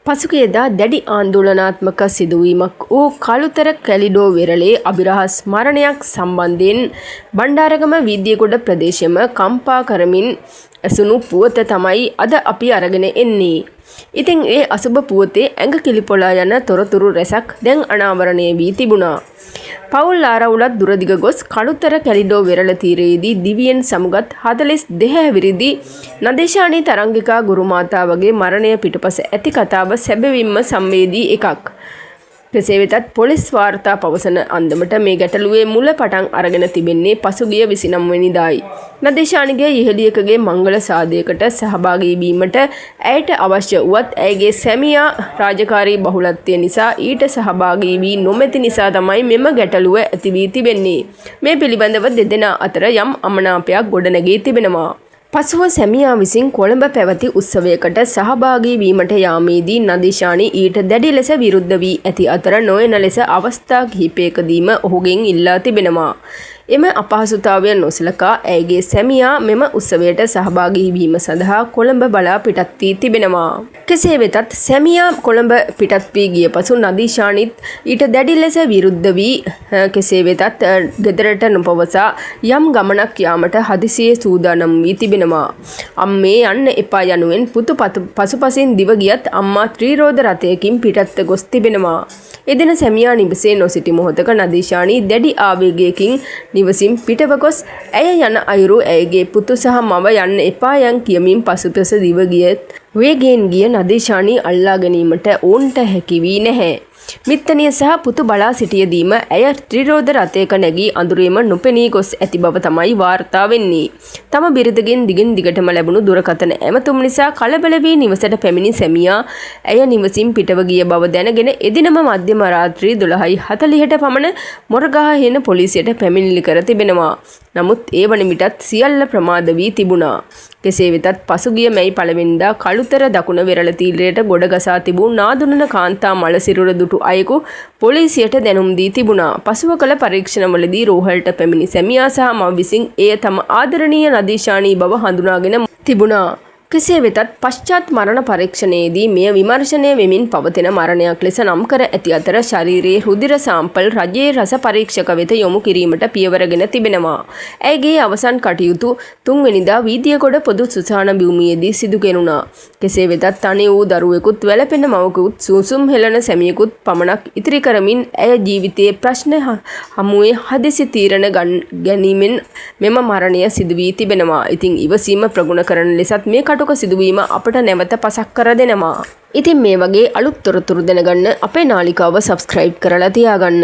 පසුගියදා දැඩි ආන්දෝලනාත්මක සිදුවීමක් වූ කළුතර කැලිඩෝ වෙරළේ අභිරහස් මරණයක් සම්බන්ධයෙන් බණ්ඩාරගම වීදියගොඩ ප්‍රදේශයම කම්පා කරමින් ඇසුණු පුවත තමයි අද අපි අරගෙන එන්නේ. ඉතින් ඒ අසුබ පුවතේ ඇඟ කිලිපොලා යන තොරතුරු රැසක් දැන් අනාවරණය වී තිබුණා. පවුල් ආරවුලත් දුරදිග ගොස් කළුතර කැලිඩෝ වෙරළ තීරයේදී දිවියෙන් සමුගත් 42 හැවිරිදි නදේශානී තරංගිකා ගුරුමාතා වගේ මරණය පිටුපස ඇති කතාව සැබවින්ම සංවේදී එකක්. කෙසේ වෙතත් පොලිස් වාර්තා පවසන අන්දමට මේ ගැටලුවේ මුල පටන් අරගෙන තිබෙන්නේ පසුගිය 29 වෙනිදායි. නදේශානීගේ ඉහළියකගේ මංගල සාදයකට සහභාගී වීමට ඇයට අවශ්‍ය වුවත් ඇයගේ සැමියා රාජකාරී බහුලත්වය නිසා ඊට සහභාගී වී නොමැති නිසා තමයි මෙම ගැටලුව ඇති වී තිබෙන්නේ. මේ පිළිබඳව දෙදෙනා අතර යම් අමනාපයක් ගොඩනැගී තිබෙනවා. පසුව සැමියා විසින් කොළඹ පැවති උත්සවයකට සහභාගී වීමට යාමේදී නදේශානී ඊට දැඩි ලෙස විරුද්ධ වී ඇති අතර නොයන ලෙස අවස්ථා කිහිපයකදීම ඔහුගෙන් ඉල්ලා තිබෙනවා. එම අපහසුතාවය නොසලකා ඇයගේ සැමියා මෙම උත්සවයට සහභාගී වීම සඳහා කොළඹ බලා පිටත් වී තිබෙනවා. කෙසේ වෙතත් සැමියා කොළඹ පිටත් වී ගිය පසු නදේශානීත් ඊට දැඩි ලෙස විරුද්ධ වී කෙසේ වෙතත් ගෙදරට නොපවසා යම් ගමනක් යාමට හදිසියේ සූදානම් වී තිබෙනවා. අම්මේ යන්න එපා යනුවෙන් පුතු පසුපසින් දිව ගියත් අම්මා ත්‍රිරෝද රථයකින් පිටත්ව ගොස් තිබෙනවා. එදින සැමියා නිවසේ නොසිටි මොහොතක නදේශානී දැඩි ආවේගයකින් නිවසින් පිටව ගොස් ඇය යන අයුරු ඇයගේ පුතු සහ මව යන්න එපා යන් කියමින් පසුපස දිව ගියත් වේගයෙන් ගිය නදේශානී අල්ලා ගැනීමට ඔවුන්ට හැකි වී නැහැ. මිත්තනිය සහ පුතු බලා සිටියදීම ඇය ත්‍රිරෝද රථයක නැගී අඳුරේම නොපෙනී ගොස් ඇති බව තමයි වාර්තා වෙන්නේ. තම බිරිඳගෙන් දිගින් දිගටම ලැබුණු දුරකථන ඇමතුම් නිසා කලබල වී නිවසට පැමිණි සැමියා ඇය නිවසින් පිටව ගිය බව දැනගෙන එදිනම මධ්‍යම රාත්‍රී 12:40ට පමණ මොරගහ හේන පොලිසියට පැමිණිලි කර තිබෙනවා. නමුත් ඒ වන විටත් සියල්ල ප්‍රමාද වී තිබුණා. කෙසේ වෙතත් පසුගිය මැයි 1 වෙනිදා කළුතර දකුණ වෙරළ තීරයට ගොඩගසා තිබූ නාදුනන කාන්තා මලසිරුර දුටු අයෙකු පොලිසියට දැනුම් දී තිබුණා. පසුව කළ පරීක්ෂණවලදී රෝහලට පැමිණි සැමියා සහ මව විසින් එය තම ආදරණීය නදේශානී බව හඳුනාගෙන තිබුණා. කෙසේ වෙතත් පශ්චාත් මරණ පරීක්ෂණයේදී මෙය විමර්ශනය වෙමින් පවතින මරණයක් ලෙස නම් කර ඇති අතර ශරීරයේ රුධිර සාම්පල් රජයේ රස පරීක්ෂක වෙත යොමු කිරීමට පියවරගෙන තිබෙනවා. ඇයගේ අවසන් කටයුතු 3 වෙනිදා වීදියගොඩ පොදු සුසාන භූමියේදී සිදු කෙරුණා. කෙසේ වෙතත් තනි වූ දරුවෙකුත් වැළපෙන මවකුත් සූසුම් හෙළන සැමියෙකුත් පමණක් ඉතිරි කරමින් ඇය ජීවිතයේ ප්‍රශ්න හමුවේ හදිසි තීරණ ගැනීමෙන් මෙම මරණය සිදු වී තිබෙනවා. ඉතින් ඉවසීම ප්‍රගුණ කරන ලෙසත් මේ කටුක සිදුවීම අපට නැවත පසක් කර දෙනවා. ඉතින් මේ වගේ අලුත් තොරතුරු දැනගන්න අපේ නාලිකාව සබ්ස්ක්‍රයිබ් කරලා තියාගන්න.